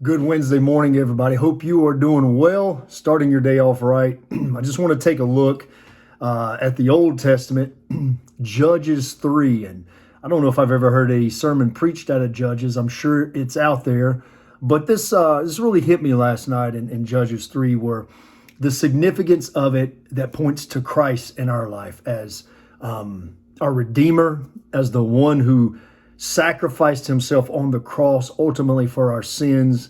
Good Wednesday morning, everybody. Hope you are doing well, starting your day off right. I just want to take a look at the Old Testament, Judges 3. And I don't know if I've ever heard a sermon preached out of Judges. I'm sure it's out there. But this really hit me last night in Judges 3, where the significance of it that points to Christ in our life as our Redeemer, as the one who sacrificed himself on the cross ultimately for our sins,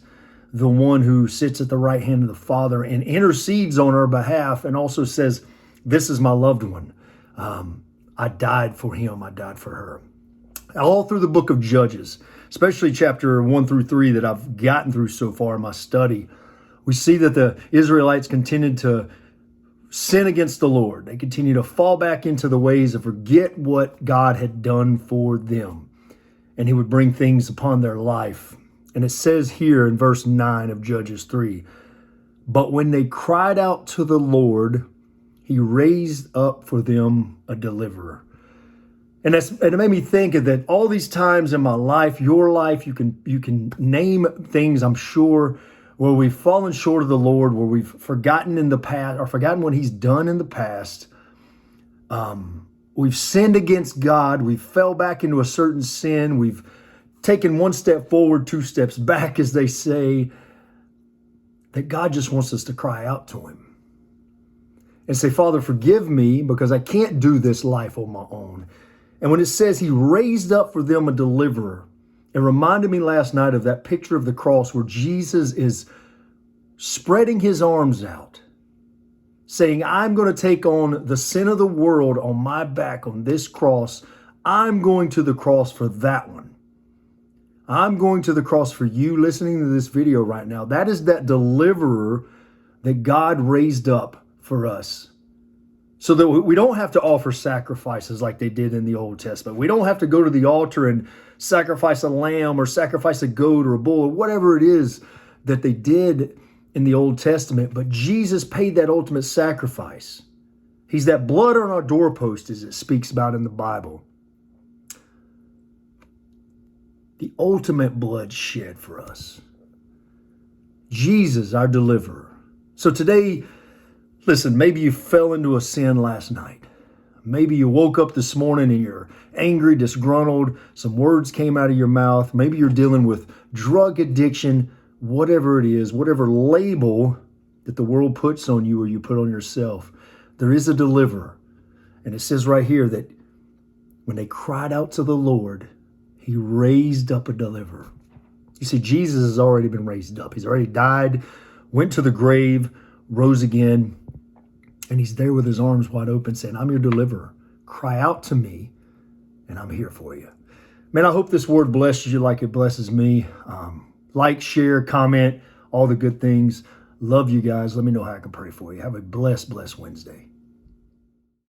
the one who sits at the right hand of the Father and intercedes on our behalf, and also says, this is my loved one. I died for him. I died for her. All through the book of Judges, especially chapter 1 through 3 that I've gotten through so far in my study, we see that the Israelites continued to sin against the Lord. They continue to fall back into the ways of forget what God had done for them. And he would bring things upon their life. And it says here in verse 9 of Judges 3, but when they cried out to the Lord, he raised up for them a deliverer. And it made me think of that all these times in my life, your life, you can name things, I'm sure, where we've fallen short of the Lord, where we've forgotten in the past or forgotten what he's done in the past. We've sinned against God. We fell back into a certain sin. We've taken one step forward, two steps back, as they say, that God just wants us to cry out to him and say, Father, forgive me because I can't do this life on my own. And when it says he raised up for them a deliverer, it reminded me last night of that picture of the cross where Jesus is spreading his arms out, saying, I'm going to take on the sin of the world on my back on this cross. I'm going to the cross for that one. I'm going to the cross for you listening to this video right now. That is that deliverer that God raised up for us, so that we don't have to offer sacrifices like they did in the Old Testament. We don't have to go to the altar and sacrifice a lamb or sacrifice a goat or a bull or whatever it is that they did in the Old Testament, but Jesus paid that ultimate sacrifice. He's that blood on our doorpost, as it speaks about in the Bible. The ultimate blood shed for us. Jesus, our deliverer. So today, listen, maybe you fell into a sin last night. Maybe you woke up this morning and you're angry, disgruntled. Some words came out of your mouth. Maybe you're dealing with drug addiction. Whatever it is, whatever label that the world puts on you or you put on yourself, there is a deliverer. And it says right here that when they cried out to the Lord, he raised up a deliverer. You see, Jesus has already been raised up. He's already died, went to the grave, rose again, and he's there with his arms wide open saying, I'm your deliverer. Cry out to me, and I'm here for you. Man, I hope this word blesses you like it blesses me. Like, share, comment, all the good things. Love you guys. Let me know how I can pray for you. Have a blessed Wednesday.